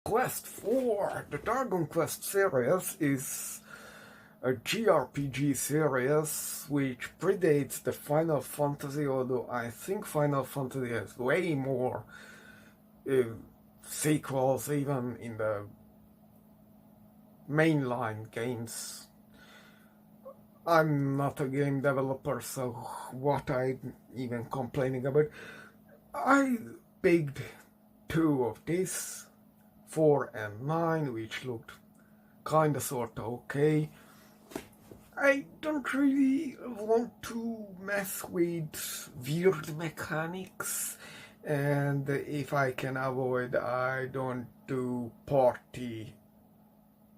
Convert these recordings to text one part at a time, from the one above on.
Quest 4. The Dragon Quest series is a JRPG series which predates the Final Fantasy, although I think Final Fantasy has way more sequels even in the mainline games. I'm not a game developer, so what I'm even complaining about. I picked two of these, 4 and 9, which looked kinda sorta okay. I don't really want to mess with weird mechanics, and if I can avoid, I don't do party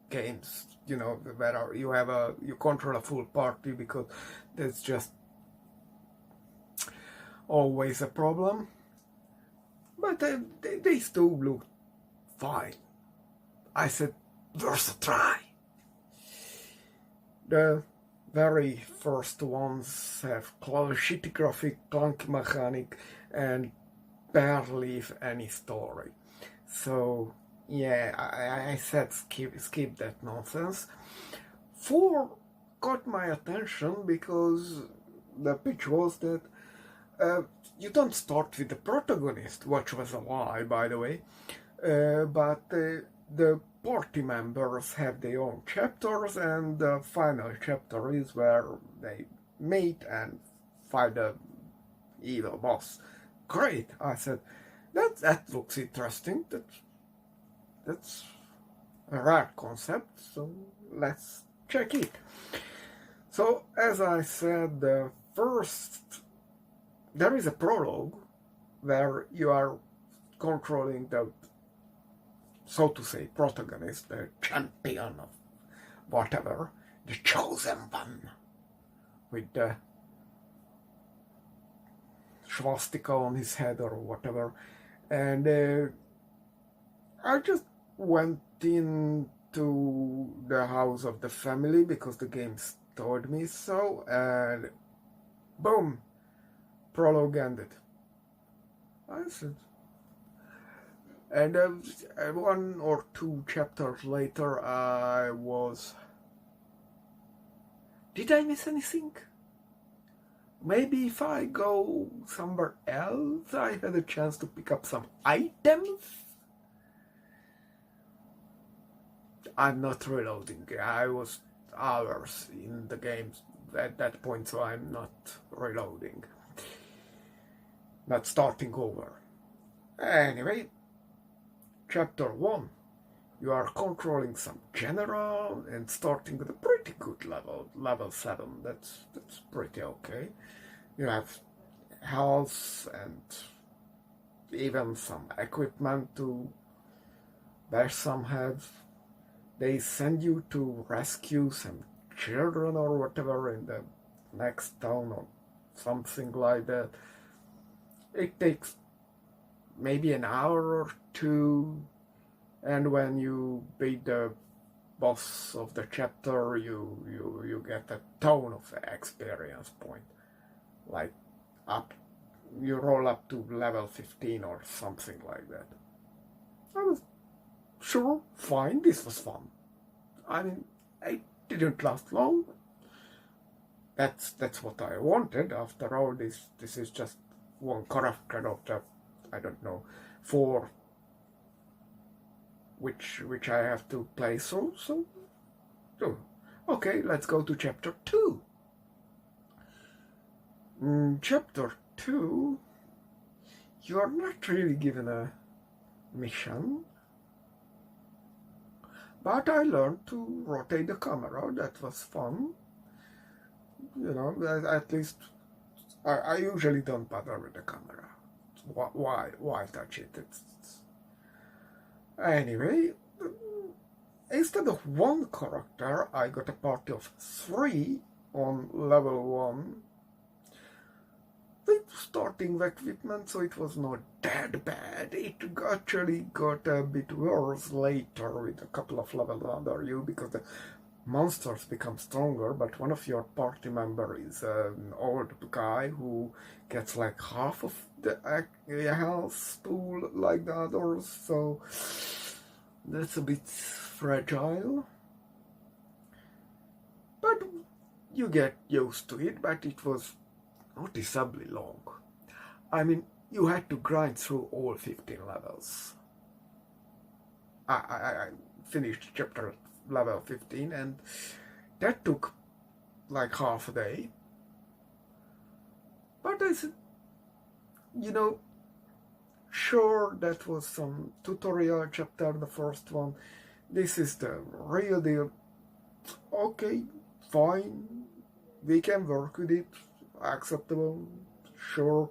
games, where you control a full party, because that's just always a problem. But they still look fine. I said, there's a try. The very first ones have shitty graphic, clunky mechanic, and barely any story. So yeah, I said skip that nonsense. 4 got my attention because the pitch was that you don't start with the protagonist, which was a lie, by the way, but the party members have their own chapters, and the final chapter is where they meet and fight the evil boss. Great, I said. That looks interesting. That's a rare concept, so let's check it. So, as I said, there is a prologue where you are controlling the, so to say, protagonist, the champion of whatever, the chosen one, with the swastika on his head or whatever. And I just went into the house of the family because the game told me so, and boom, prologue ended. I said, and 1 or 2 chapters later, I was... Did I miss anything? Maybe if I go somewhere else, I had a chance to pick up some items? I'm not reloading. I was hours in the game at that point, so I'm not reloading. Not starting over. Anyway, Chapter 1. You are controlling some general and starting with a pretty good level 7. That's pretty okay. You have health and even some equipment to bash some heads. They send you to rescue some children or whatever in the next town or something like that. It takes maybe an hour or 2, and when you beat the boss of the chapter, you get a ton of experience point. Like you roll up to level 15 or something like that. I was sure, fine, this was fun. I mean, it didn't last long. That's what I wanted. After all, this is just one character of the, I don't know, 4 which I have to play through. So okay, let's go to chapter 2. Chapter 2, you're not really given a mission, but I learned to rotate the camera. That was fun. At least I usually don't bother with the camera. Why touch it? Anyway, instead of 1 character, I got a party of 3 on level 1 with starting equipment, so it was not that bad. It actually got a bit worse later with a couple of levels under you, because the monsters become stronger, but one of your party members is an old guy who gets like half of the health pool like the others, so that's a bit fragile, but you get used to it. But it was noticeably long. I mean, you had to grind through all 15 levels. I finished chapter level 15, and that took like half a day. But I said, you know, sure, that was some tutorial chapter, the first one. This is the real deal. Okay, fine, we can work with it, acceptable, sure.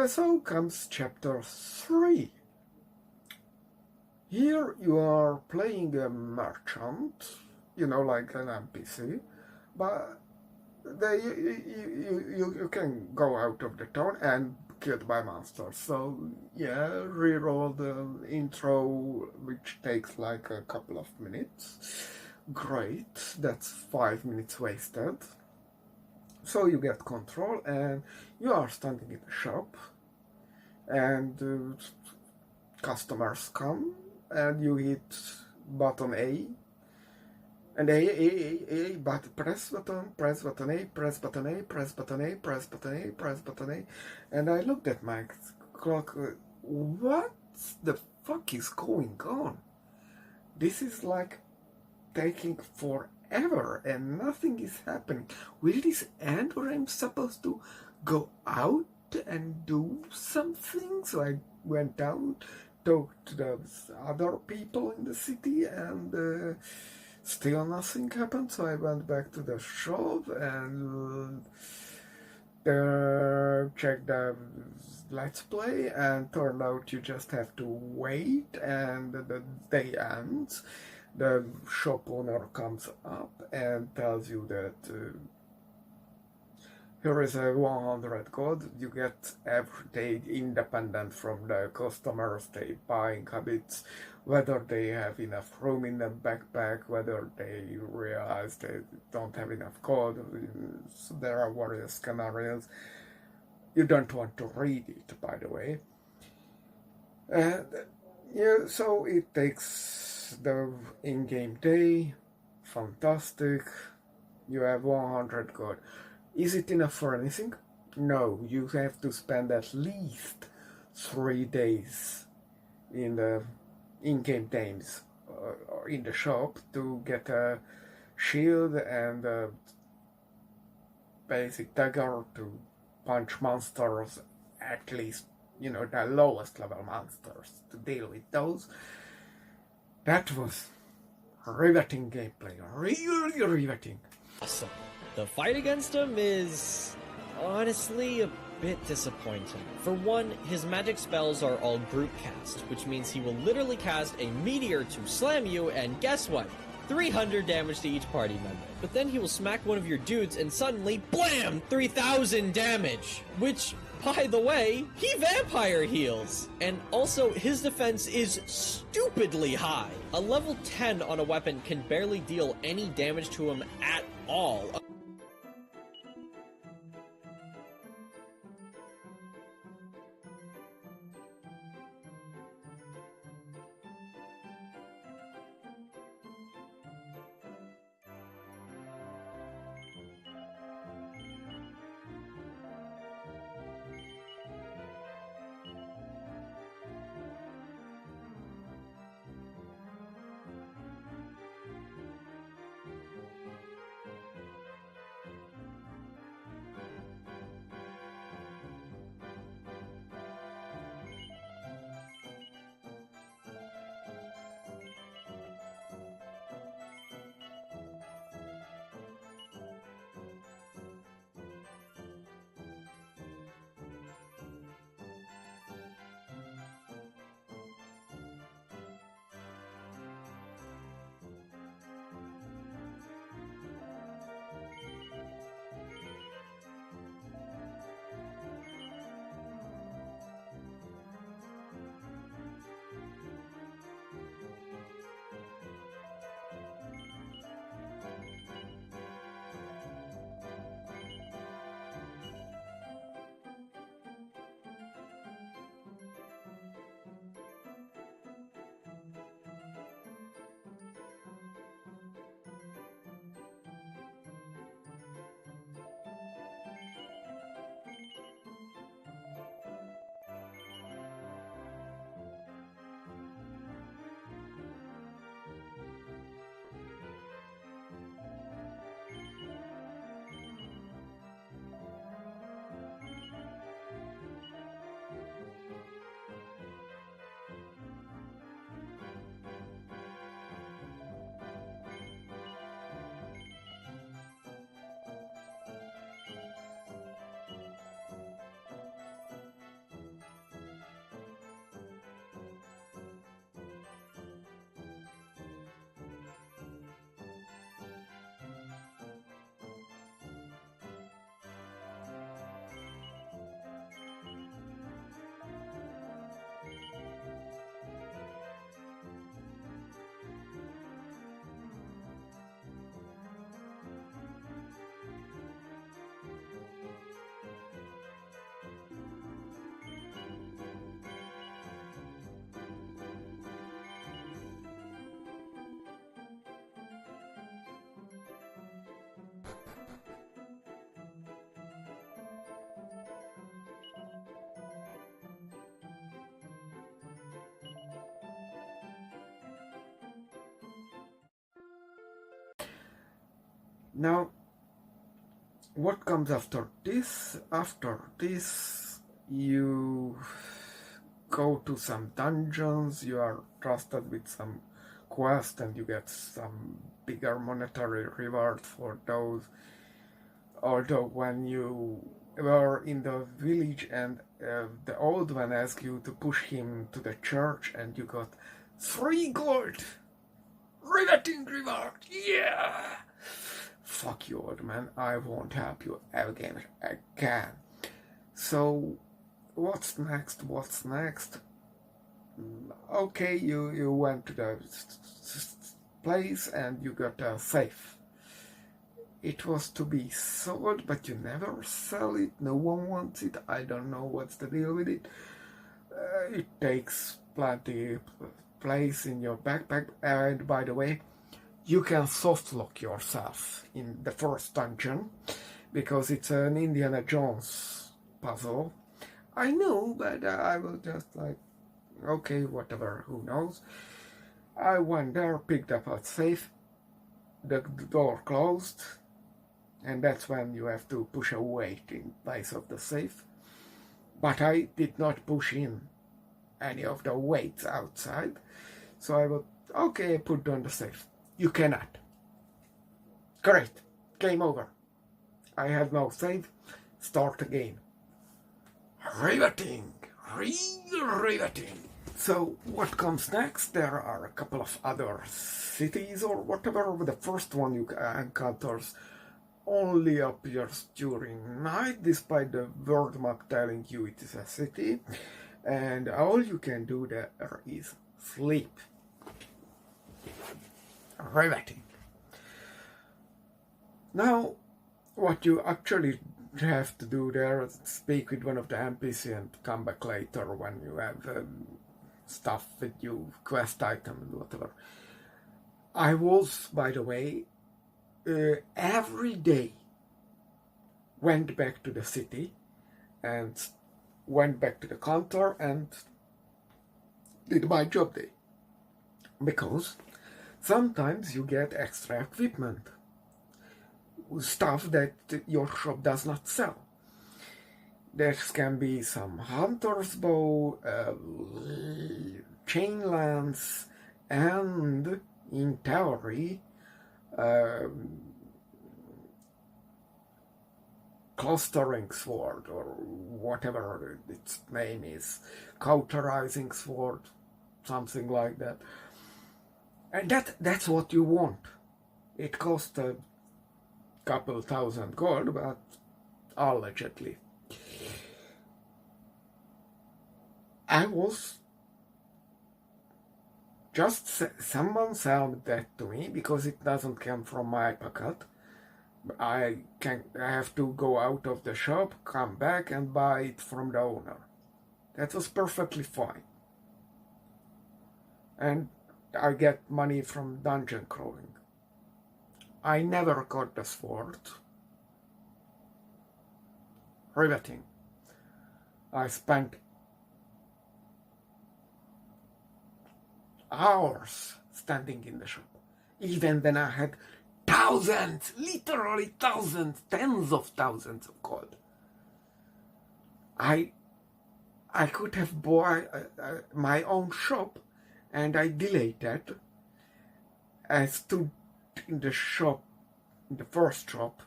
So comes chapter 3. Here you are playing a merchant, like an NPC, but you can go out of the town and killed by monsters. So yeah, reroll the intro, which takes like a couple of minutes. Great, that's 5 minutes wasted. So you get control and you are standing in the shop, and customers come, and you hit button A, and A, but press button A, press button A, press button A, press button A, press button A, and I looked at my clock. What the fuck is going on? This is like taking forever and nothing is happening. Will this end where I'm supposed to go out and do something? So I went down, talked to those other people in the city, and still nothing happened. So I went back to the shop and checked the Let's Play, and turned out you just have to wait, and the day ends. The shop owner comes up and tells you that here is a 100 gold. You get every day, independent from the customers, they buying habits, whether they have enough room in the backpack, whether they realize they don't have enough gold. So there are various scenarios. You don't want to read it, by the way. And yeah, so it takes the in-game day. Fantastic. You have 100 gold. Is it enough for anything? No, you have to spend at least 3 days in the in-game games or in the shop to get a shield and a basic dagger to punch monsters, at least, the lowest level monsters, to deal with those. That was riveting gameplay, really riveting. Awesome. The fight against him is honestly a bit disappointing. For one, his magic spells are all group cast, which means he will literally cast a meteor to slam you, and guess what? 300 damage to each party member. But then he will smack one of your dudes and suddenly, BLAM! 3,000 damage! Which, by the way, he vampire heals! And also, his defense is stupidly high. A level 10 on a weapon can barely deal any damage to him at all. Now, what comes after this? After this, you go to some dungeons, you are trusted with some quest, and you get some bigger monetary reward for those. Although when you were in the village and the old one asked you to push him to the church and you got 3 gold! Riveting reward! Yeah! Fuck you, old man, I won't help you again. So, what's next? Okay, you went to the place and you got a safe. It was to be sold, but you never sell it. No one wants it. I don't know what's the deal with it. It takes plenty place in your backpack. And by the way, you can soft lock yourself in the first dungeon because it's an Indiana Jones puzzle. I know, but I was just like, okay, whatever, who knows. I went there, picked up a safe, the door closed, and that's when you have to push a weight in place of the safe. But I did not push in any of the weights outside, so I would, okay, put down the safe. You cannot. Great, game over. I have no save, start again. Riveting, riveting. So what comes next? There are a couple of other cities or whatever. The first one you encounters only appears during night, despite the world map telling you it is a city, and all you can do there is sleep. Riveting. Now, what you actually have to do there is speak with one of the NPC and come back later when you have stuff with you, quest item, whatever. I was, by the way, every day went back to the city and went back to the counter and did my job day. Because sometimes you get extra equipment, stuff that your shop does not sell. There can be some hunter's bow, chain lance, and in theory, clustering sword, or whatever its name is, cauterizing sword, something like that. And that's what you want. It costs a couple thousand gold, but allegedly. I was just someone sold that to me because it doesn't come from my pocket. I have to go out of the shop, come back and buy it from the owner. That was perfectly fine. And I get money from dungeon crawling. I never got the sword. Riveting. I spent hours standing in the shop, even when I had thousands, literally thousands, tens of thousands of gold. I could have bought my own shop, and I delayed that. I stood in the shop, in the first shop,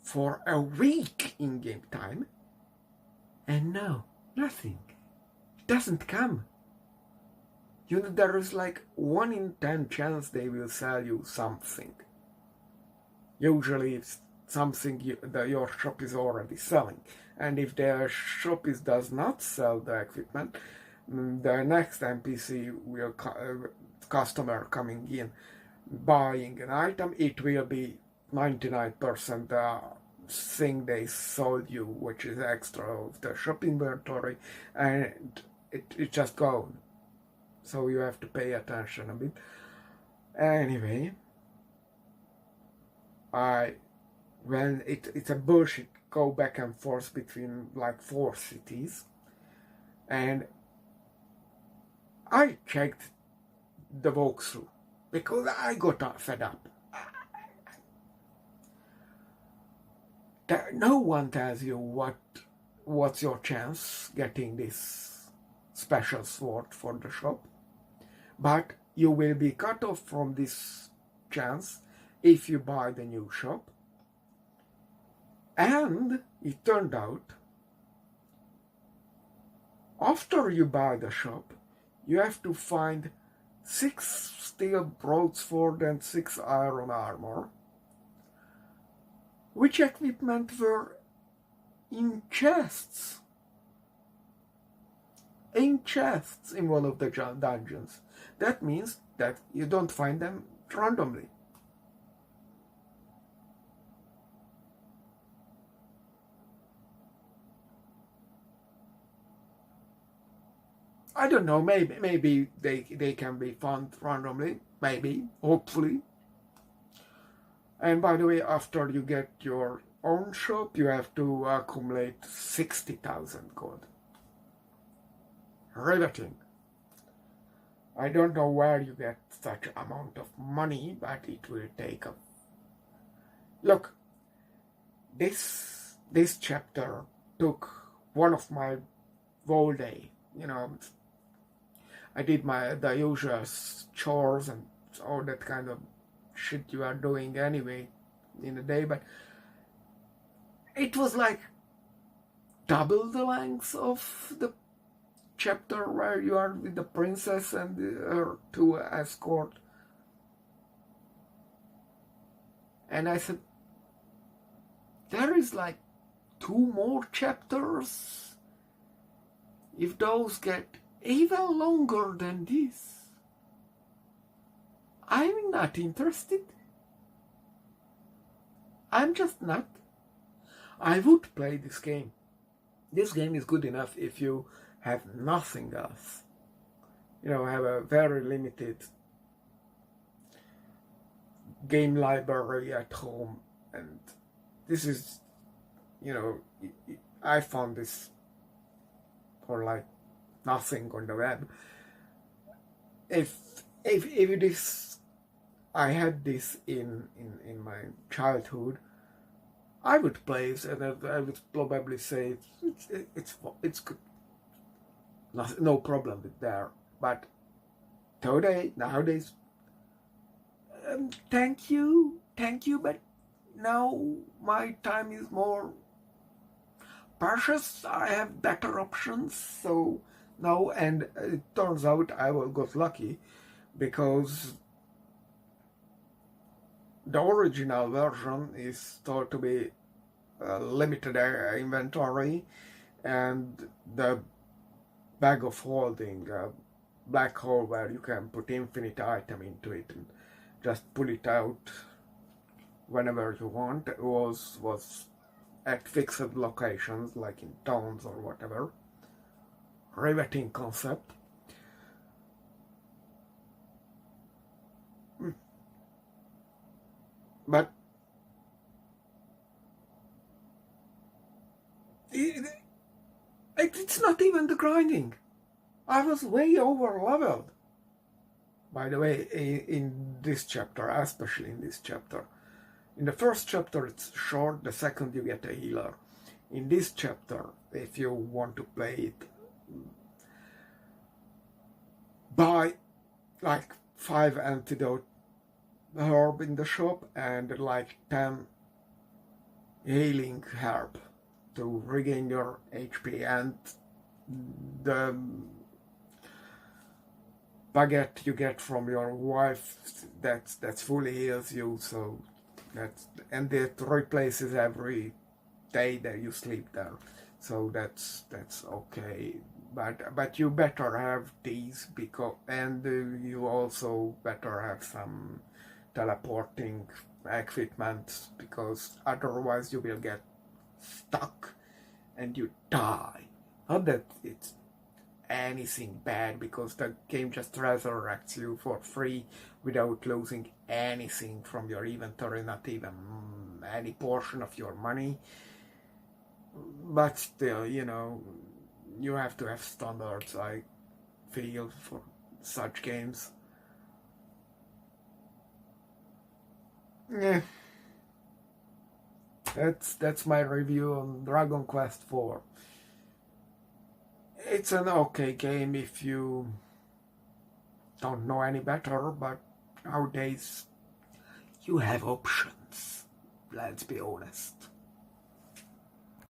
for a week in game time, and no, nothing. It doesn't come. You know, there is like 1 in 10 chance they will sell you something. Usually it's something that your shop is already selling. And if their shop does not sell the equipment, the next NPC will customer coming in buying an item, it will be 99% the thing they sold you, which is extra of the shop inventory, and it just gone. So you have to pay attention a bit. Anyway, when it's a bullshit go back and forth between like 4 cities, and I checked the walkthrough because I got fed up. no one tells you what's your chance getting this special sword for the shop, but you will be cut off from this chance if you buy the new shop. And it turned out, after you buy the shop, you have to find 6 steel broadsword and 6 iron armor, which equipment were in chests. In chests in one of the dungeons. That means that you don't find them randomly. I don't know, maybe they can be found randomly, maybe, hopefully. And by the way, after you get your own shop, you have to accumulate 60,000 gold. Riveting. I don't know where you get such amount of money, but it will take a... Look, this chapter took one of my whole day, you know. I did the usual chores and all that kind of shit you are doing anyway in the day, but it was like double the length of the chapter where you are with the princess and her 2 escort. And I said, there is like 2 more chapters. If those get even longer than this, I'm not interested. I'm just not. I would play this game. This game is good enough if you have nothing else. You know, have a very limited game library at home. And this is, you know, I found this for like nothing on the web. If this, I had this in my childhood, I would play it and I would probably say it's good. No problem with that. But nowadays, thank you, but now my time is more precious. I have better options, so no. And it turns out I got lucky because the original version is thought to be limited inventory, and the bag of holding, a black hole where you can put infinite item into it and just pull it out whenever you want, was at fixed locations like in towns or whatever. Riveting concept. But it's not even the grinding. I was way over leveled. By the way, in this chapter, especially in this chapter, in the first chapter it's short, the second you get a healer. In this chapter, if you want to play it, buy like 5 antidote herb in the shop and like 10 healing herb to regain your HP, and the baguette you get from your wife that's fully heals you, so and it replaces every day that you sleep there, so that's okay. But you better have these, because you also better have some teleporting equipment, because otherwise you will get stuck and you die. Not that it's anything bad, because the game just resurrects you for free without losing anything from your inventory, not even any portion of your money. But still, you know, you have to have standards, I feel, for such games. Yeah. That's my review on Dragon Quest IV. It's an okay game if you don't know any better, but nowadays you have options. Let's be honest.